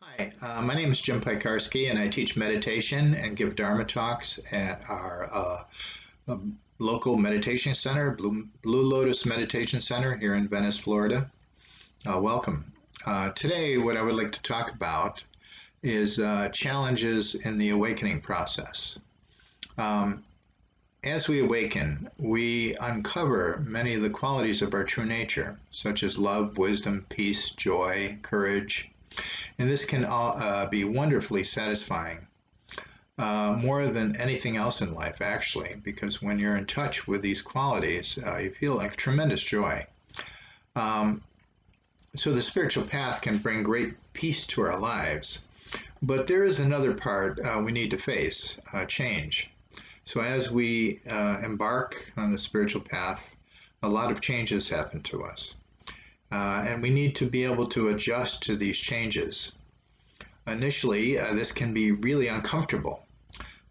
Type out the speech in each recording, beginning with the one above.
Hi, my name is Jim Pikarski, and I teach meditation and give Dharma talks at our local meditation center, Blue Lotus Meditation Center here in Venice, Florida. Welcome. Today, what I would like to talk about is challenges in the awakening process. Um, as we awaken, we uncover many of the qualities of our true nature, such as love, wisdom, peace, joy, courage, and this can be wonderfully satisfying, more than anything else in life, actually, because when you're in touch with these qualities, you feel like tremendous joy. Um, so the spiritual path can bring great peace to our lives. But there is another part we need to face, change. So as we embark on the spiritual path, a lot of changes happen to us. And we need to be able to adjust to these changes. Initially, this can be really uncomfortable,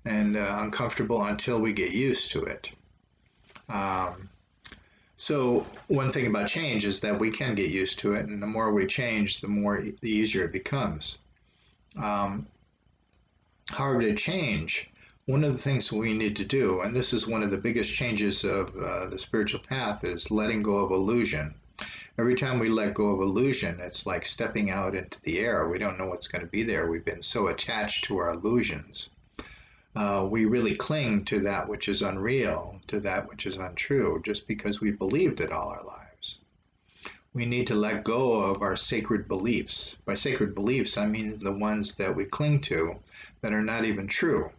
and uncomfortable until we get used to it. Um, so one thing about change is that we can get used to it, and the more we change, the easier it becomes. Um, However, to change, one of the things we need to do, and this is one of the biggest changes of the spiritual path, is letting go of illusion. Every time we let go of illusion, it's like stepping out into the air. We don't know what's going to be there. We've been so attached to our illusions. We really cling to that which is unreal, to that which is untrue, just because we believed it all our lives. We need to let go of our sacred beliefs. By sacred beliefs, I mean the ones that we cling to that are not even true.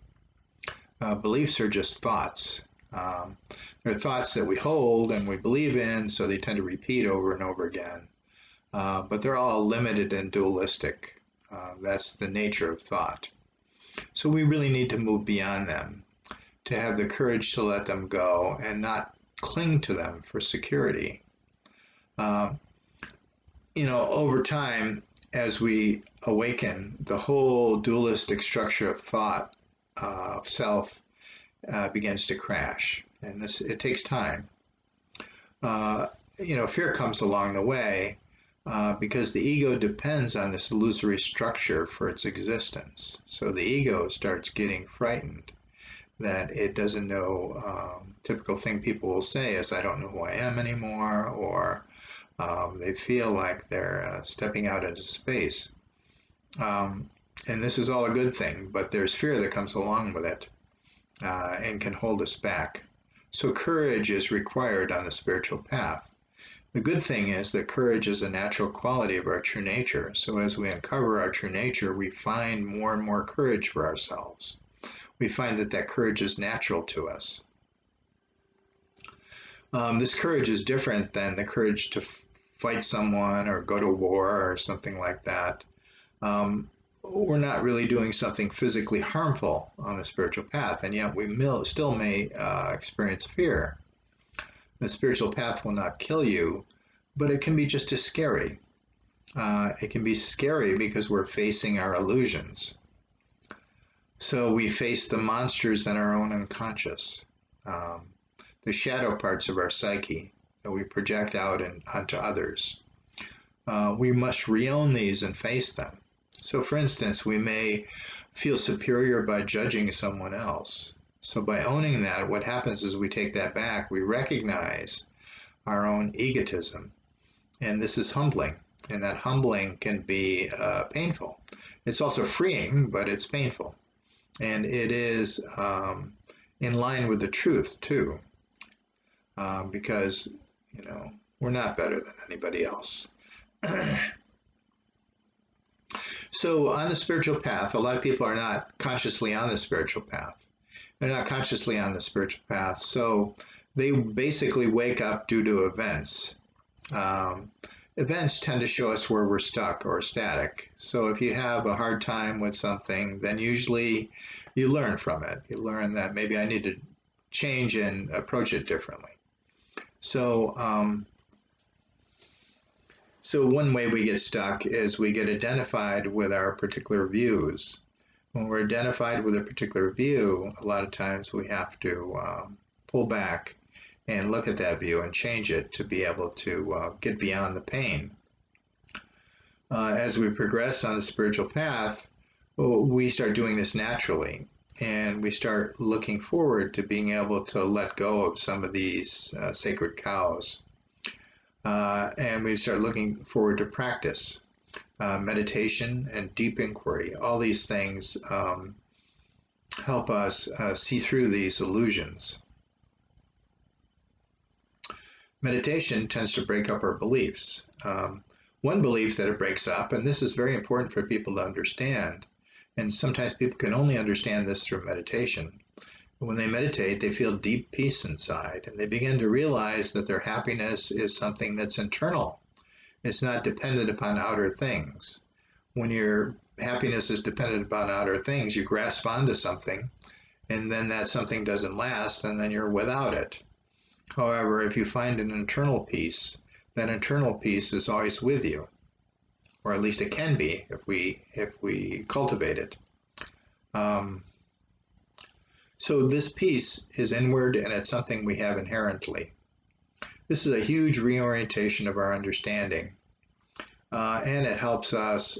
Beliefs are just thoughts. Um, they're thoughts that we hold and we believe in, so they tend to repeat over and over again. But they're all limited and dualistic. That's the nature of thought. So we really need to move beyond them, to have the courage to let them go and not cling to them for security. Uh, over time, as we awaken, the whole dualistic structure of thought, of self, begins to crash. And it takes time. Uh, Fear comes along the way because the ego depends on this illusory structure for its existence. So the ego starts getting frightened that it doesn't know. Typical thing people will say is, I don't know who I am anymore, or they feel like they're stepping out into space. Um, and this is all a good thing, but there's fear that comes along with it and can hold us back. So courage is required on the spiritual path. The good thing is that courage is a natural quality of our true nature. So as we uncover our true nature, we find more and more courage for ourselves. We find that courage is natural to us. This courage is different than the courage to fight someone or go to war or something like that. We're not really doing something physically harmful on the spiritual path, and yet we still may experience fear. The spiritual path will not kill you, but it can be just as scary. It can be scary because we're facing our illusions. So we face the monsters in our own unconscious, the shadow parts of our psyche that we project out onto others. We must re-own these and face them. So for instance, we may feel superior by judging someone else. So by owning that, what happens is we take that back. We recognize our own egotism. And this is humbling. And that humbling can be painful. It's also freeing, but it's painful. And it is in line with the truth, too. Because, we're not better than anybody else. So on the spiritual path, a lot of people are not consciously on the spiritual path. They're not consciously on the spiritual path. So they basically wake up due to events. Events tend to show us where we're stuck or static. So if you have a hard time with something, then usually you learn from it. You learn that maybe I need to change and approach it differently. So one way we get stuck is we get identified with our particular views. When we're identified with a particular view, a lot of times we have to pull back and look at that view and change it to be able to get beyond the pain. as we progress on the spiritual path, we start doing this naturally. And we start looking forward to being able to let go of some of these sacred cows. And we start looking forward to practice, meditation, and deep inquiry. All these things help us see through these illusions. Meditation tends to break up our beliefs. One belief that it breaks up, and this is very important for people to understand, and sometimes people can only understand this through meditation. When they meditate, they feel deep peace inside, and they begin to realize that their happiness is something that's internal. It's not dependent upon outer things. When your happiness is dependent upon outer things, you grasp onto something, and then that something doesn't last, and then you're without it. However, if you find an internal peace, that internal peace is always with you, or at least it can be if we cultivate it. So this peace is inward, and it's something we have inherently. This is a huge reorientation of our understanding, and it helps us,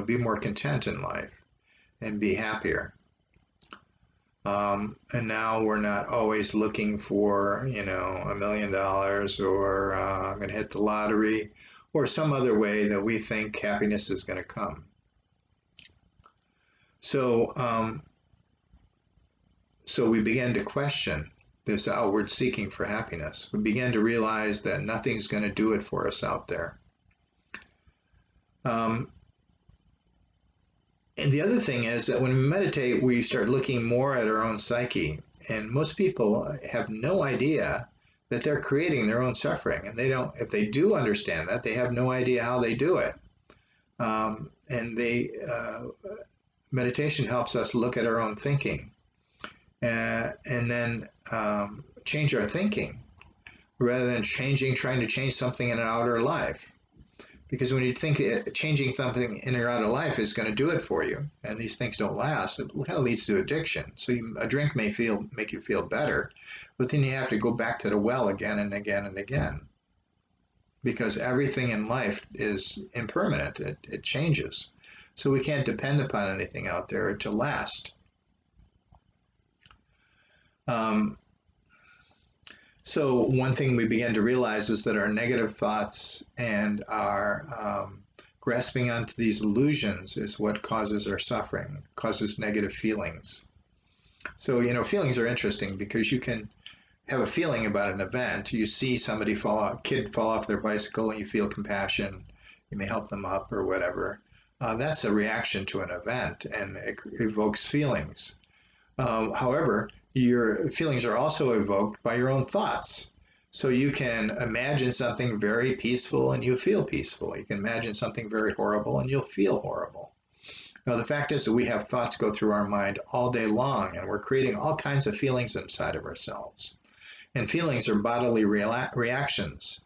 be more content in life and be happier. And now we're not always looking for, $1 million, or I'm going to hit the lottery, or some other way that we think happiness is going to come. So we began to question this outward seeking for happiness. We began to realize that nothing's going to do it for us out there. And the other thing is that when we meditate, we start looking more at our own psyche. And most people have no idea that they're creating their own suffering. And if they do understand that, they have no idea how they do it. Meditation helps us look at our own thinking and then change our thinking rather than trying to change something in an outer life. Because when you think changing something in your outer life is going to do it for you, and these things don't last, it kind of leads to addiction. So a drink may make you feel better, but then you have to go back to the well again and again and again. Because everything in life is impermanent, it changes. So we can't depend upon anything out there to last. So one thing we began to realize is that our negative thoughts and our grasping onto these illusions is what causes our suffering, causes negative feelings. So, feelings are interesting because you can have a feeling about an event. You see somebody kid fall off their bicycle and you feel compassion. You may help them up or whatever. That's a reaction to an event and it evokes feelings. However, your feelings are also evoked by your own thoughts. So you can imagine something very peaceful and you feel peaceful. You can imagine something very horrible and you'll feel horrible. Now, the fact is that we have thoughts go through our mind all day long and we're creating all kinds of feelings inside of ourselves. And feelings are bodily reactions.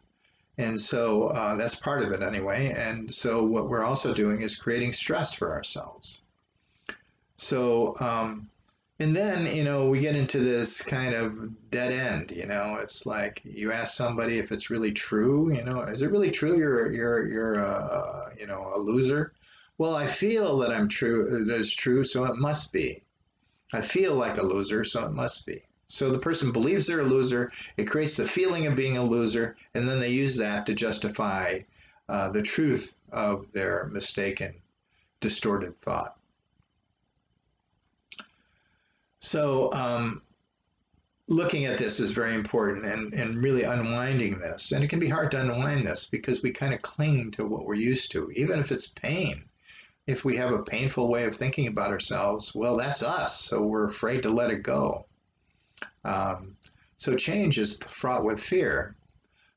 And so that's part of it anyway. And so what we're also doing is creating stress for ourselves. So, and then, we get into this kind of dead end, it's like you ask somebody if it's really true, is it really true you're a loser? Well, I feel that that it's true, so it must be. I feel like a loser, so it must be. So the person believes they're a loser, it creates the feeling of being a loser, and then they use that to justify the truth of their mistaken, distorted thought. So looking at this is very important and really unwinding this. And it can be hard to unwind this because we kind of cling to what we're used to, even if it's pain. If we have a painful way of thinking about ourselves, well, that's us. So we're afraid to let it go. So change is fraught with fear.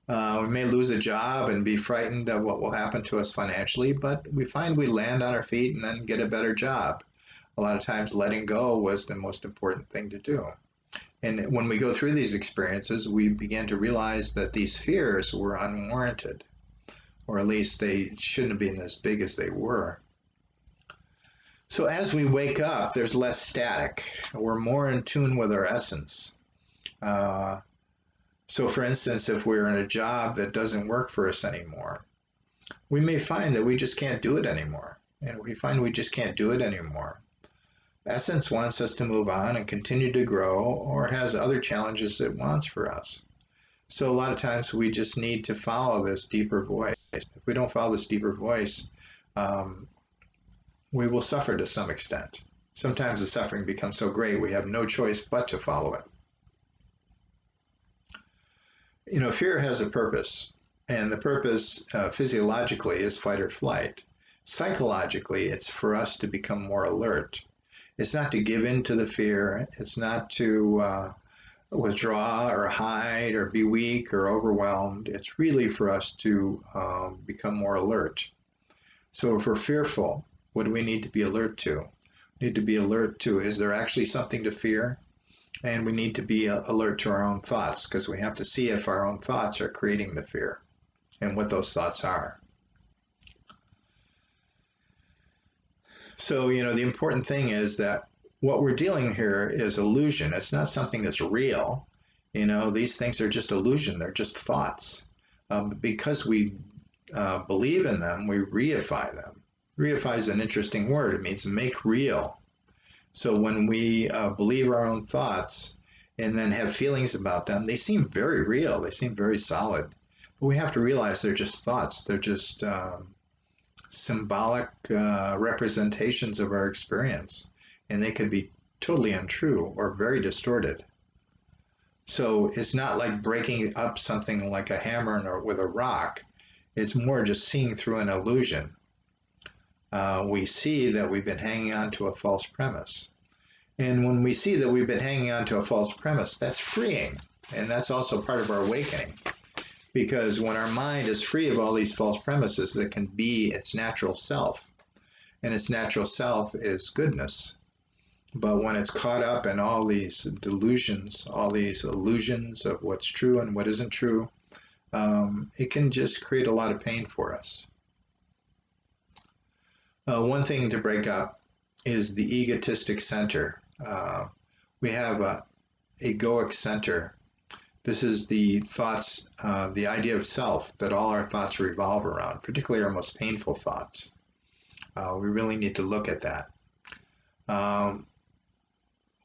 We may lose a job and be frightened of what will happen to us financially, but we find we land on our feet and then get a better job. A lot of times letting go was the most important thing to do. And when we go through these experiences, we begin to realize that these fears were unwarranted, or at least they shouldn't have been as big as they were. So as we wake up, there's less static. We're more in tune with our essence. So for instance, if we're in a job that doesn't work for us anymore, we may find that we just can't do it anymore. And we find we just can't do it anymore. Essence wants us to move on and continue to grow, or has other challenges it wants for us. So a lot of times we just need to follow this deeper voice. If we don't follow this deeper voice, um, we will suffer to some extent. Sometimes the suffering becomes so great we have no choice but to follow it. You know, fear has a purpose, and the purpose physiologically is fight or flight. Psychologically, it's for us to become more alert. It's not to give in to the fear. It's not to withdraw or hide or be weak or overwhelmed. It's really for us to become more alert. So if we're fearful, what do we need to be alert to? We need to be alert to, is there actually something to fear? And we need to be alert to our own thoughts, because we have to see if our own thoughts are creating the fear and what those thoughts are. So, the important thing is that what we're dealing here is illusion. It's not something that's real. These things are just illusion. They're just thoughts. Because we believe in them, we reify them. Reify is an interesting word. It means make real. So when we believe our own thoughts and then have feelings about them, they seem very real. They seem very solid. But we have to realize they're just thoughts. They're just symbolic representations of our experience. And they could be totally untrue or very distorted. So it's not like breaking up something like a hammer with a rock. It's more just seeing through an illusion. We see that we've been hanging on to a false premise. And when we see that we've been hanging on to a false premise, that's freeing. And that's also part of our awakening. Because when our mind is free of all these false premises, it can be its natural self. And its natural self is goodness. But when it's caught up in all these delusions, all these illusions of what's true and what isn't true, it can just create a lot of pain for us. One thing to break up is the egotistic center. We have a egoic center. This is the thoughts, the idea of self that all our thoughts revolve around, particularly our most painful thoughts. We really need to look at that.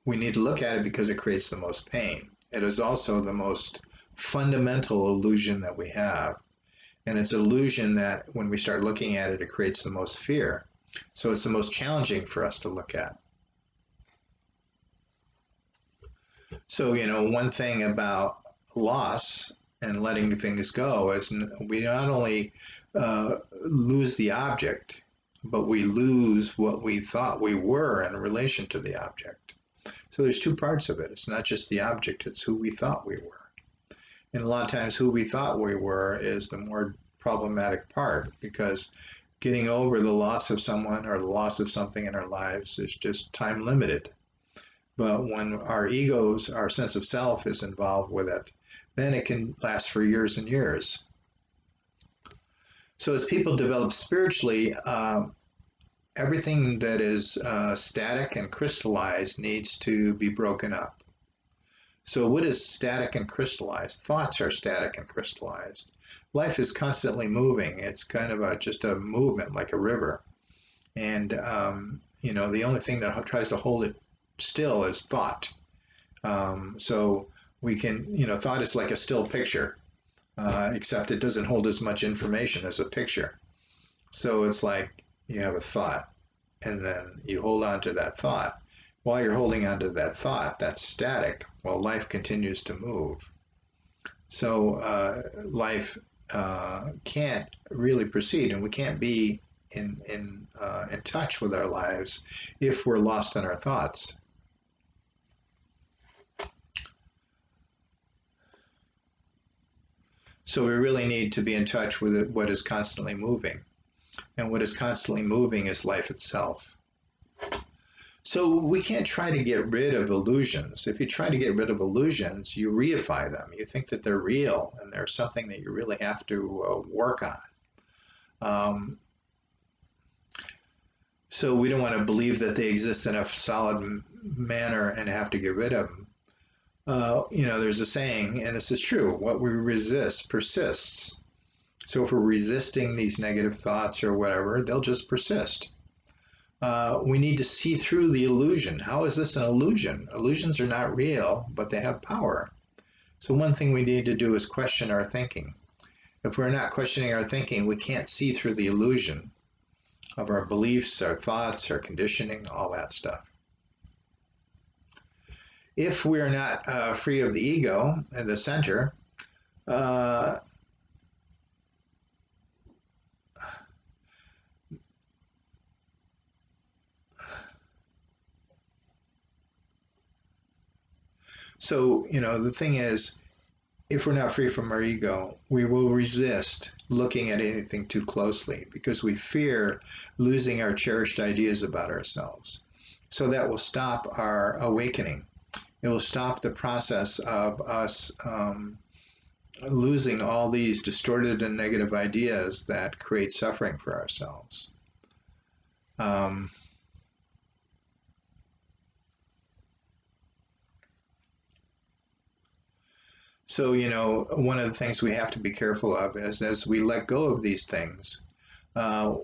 We need to look at it because it creates the most pain. It is also the most fundamental illusion that we have. And it's an illusion that when we start looking at it, it creates the most fear. So it's the most challenging for us to look at. So, one thing about loss and letting things go is we not only lose the object, but we lose what we thought we were in relation to the object. So there's two parts of it. It's not just the object, it's who we thought we were. And a lot of times who we thought we were is the more problematic part, because getting over the loss of someone or the loss of something in our lives is just time limited. But when our egos, our sense of self is involved with it, then it can last for years and years. So as people develop spiritually, everything that is static and crystallized needs to be broken up. So what is static and crystallized? Thoughts are static and crystallized. Life is constantly moving. It's kind of just a movement like a river. And, the only thing that tries to hold it still is thought. So we can, thought is like a still picture, except it doesn't hold as much information as a picture. So it's like you have a thought, and then you hold on to that thought. While you're holding on to that thought, that's static, while life continues to move. So life can't really proceed, and we can't be in touch with our lives if we're lost in our thoughts. So we really need to be in touch with what is constantly moving. And what is constantly moving is life itself. So we can't try to get rid of illusions. If you try to get rid of illusions, you reify them. You think that they're real and they're something that you really have to work on. So we don't want to believe that they exist in a solid manner and have to get rid of them. There's a saying, and this is true, what we resist persists. So if we're resisting these negative thoughts or whatever, they'll just persist. We need to see through the illusion. How is this an illusion? Illusions are not real, but they have power. So one thing we need to do is question our thinking. If we're not questioning our thinking, we can't see through the illusion of our beliefs, our thoughts, our conditioning, all that stuff. If we're not free of the ego and the center, uh, so, the thing is, if we're not free from our ego, we will resist looking at anything too closely because we fear losing our cherished ideas about ourselves. So that will stop our awakening. It will stop the process of us losing all these distorted and negative ideas that create suffering for ourselves. Um, so, one of the things we have to be careful of is as we let go of these things, uh,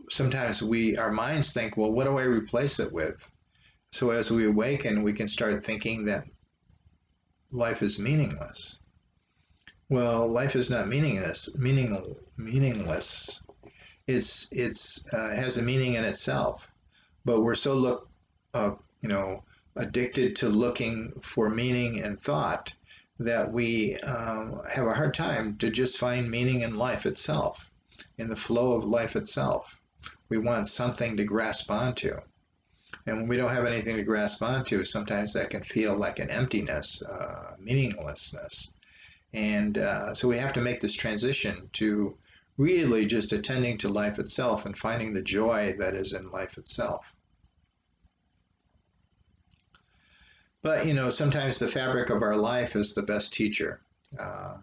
sometimes our minds think, well, what do I replace it with? So as we awaken, we can start thinking that life is meaningless. Well, life is not meaningless. It's has a meaning in itself, but we're so uh, you know, addicted to looking for meaning in thought that we have a hard time to just find meaning in life itself, in the flow of life itself. We want something to grasp onto. And when we don't have anything to grasp onto, sometimes that can feel like an emptiness, meaninglessness. And so we have to make this transition to really just attending to life itself and finding the joy that is in life itself. But, sometimes the fabric of our life is the best teacher. Uh,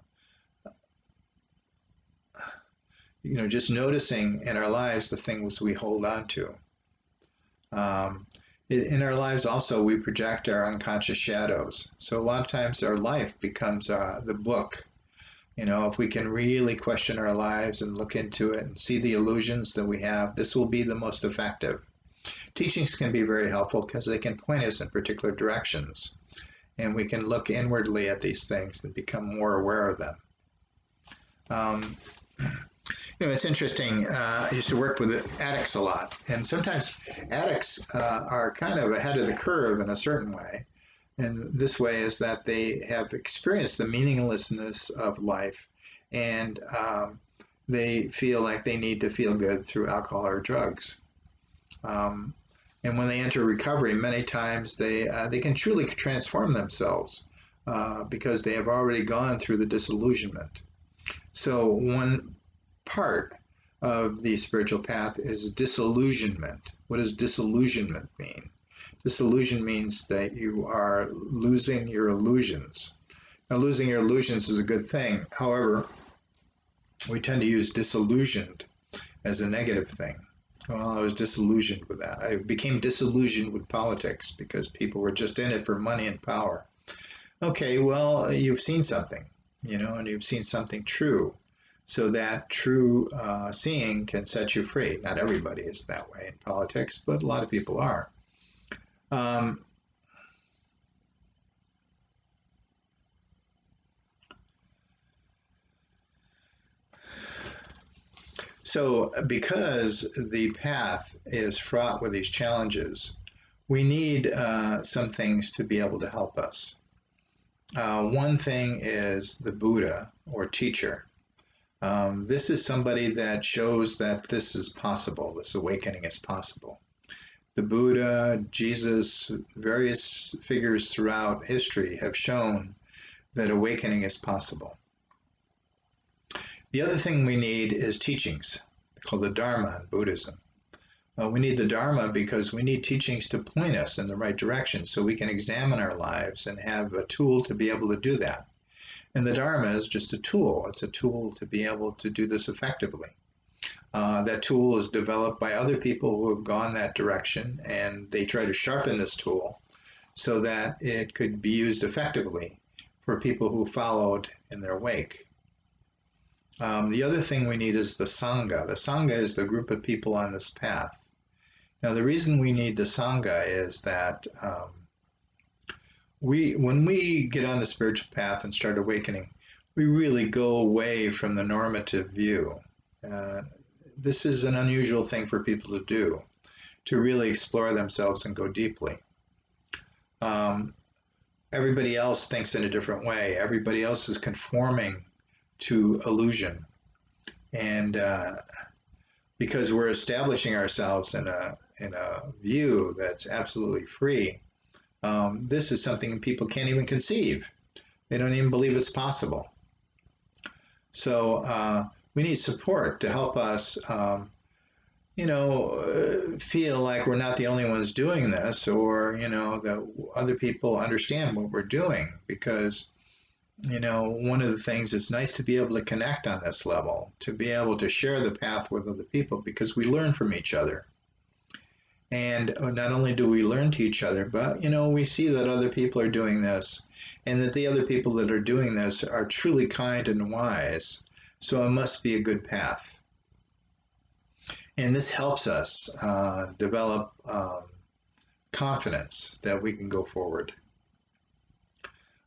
just noticing in our lives the things we hold on to. Um, in our lives also we project our unconscious shadows, so a lot of times our life becomes the book. If we can really question our lives and look into it and see the illusions that we have, this will be the most effective. Teachings can be very helpful because they can point us in particular directions, and we can look inwardly at these things and become more aware of them. um, it's interesting. I used to work with addicts a lot, and sometimes addicts are kind of ahead of the curve in a certain way. And this way is that they have experienced the meaninglessness of life, and they feel like they need to feel good through alcohol or drugs. Um, and when they enter recovery, many times they can truly transform themselves because they have already gone through the disillusionment. So one part of the spiritual path is disillusionment. What does disillusionment mean? Disillusion means that you are losing your illusions. Now, losing your illusions is a good thing. However, we tend to use disillusioned as a negative thing. Well, I was disillusioned with that. I became disillusioned with politics because people were just in it for money and power. Okay, well, you've seen something, and you've seen something true. So that true seeing can set you free. Not everybody is that way in politics, but a lot of people are. Um, so because the path is fraught with these challenges, we need some things to be able to help us. One thing is the Buddha or teacher. This is somebody that shows that this is possible, this awakening is possible. The Buddha, Jesus, various figures throughout history have shown that awakening is possible. The other thing we need is teachings, called the Dharma in Buddhism. We need the Dharma because we need teachings to point us in the right direction so we can examine our lives and have a tool to be able to do that. And the Dharma is just a tool. It's a tool to be able to do this effectively. That tool is developed by other people who have gone that direction, and they try to sharpen this tool so that it could be used effectively for people who followed in their wake. The other thing we need is the Sangha. The Sangha is the group of people on this path. Now, the reason we need the Sangha is that when we get on the spiritual path and start awakening, we really go away from the normative view. This is an unusual thing for people to do, to really explore themselves and go deeply. Everybody else thinks in a different way. Everybody else is conforming to illusion. And because we're establishing ourselves in a view that's absolutely free, this is something people can't even conceive. They don't even believe it's possible. So we need support to help us, feel like we're not the only ones doing this, or, that other people understand what we're doing. Because, one of the things, it's nice to be able to connect on this level, to be able to share the path with other people, because we learn from each other. And not only do we learn to each other, but, we see that other people are doing this, and that the other people that are doing this are truly kind and wise. So it must be a good path. And this helps us develop confidence that we can go forward.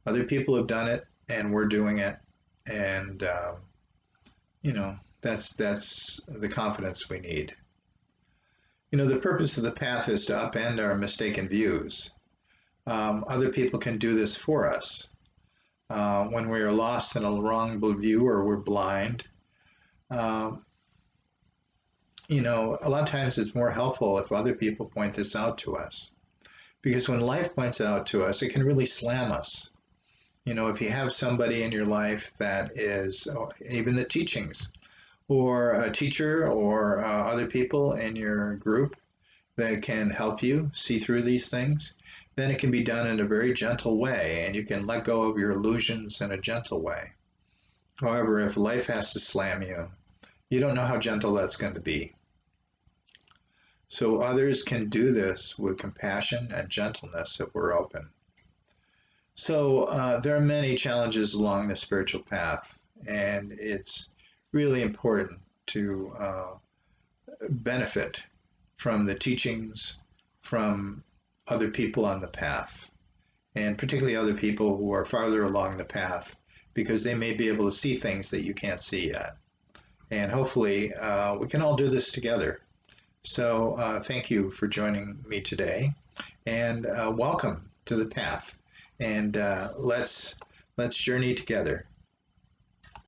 Other people have done it, and we're doing it. And, that's the confidence we need. The purpose of the path is to upend our mistaken views. Other people can do this for us. When we are lost in a wrong view or we're blind, a lot of times it's more helpful if other people point this out to us. Because when life points it out to us, it can really slam us. If you have somebody in your life that is, even the teachings, or a teacher or other people in your group that can help you see through these things, then it can be done in a very gentle way, and you can let go of your illusions in a gentle way. However, if life has to slam you, you don't know how gentle that's going to be. So others can do this with compassion and gentleness if we're open. So there are many challenges along the spiritual path, and it's really important to benefit from the teachings from other people on the path, and particularly other people who are farther along the path, because they may be able to see things that you can't see yet. And hopefully we can all do this together. So thank you for joining me today, and welcome to the path. And let's journey together.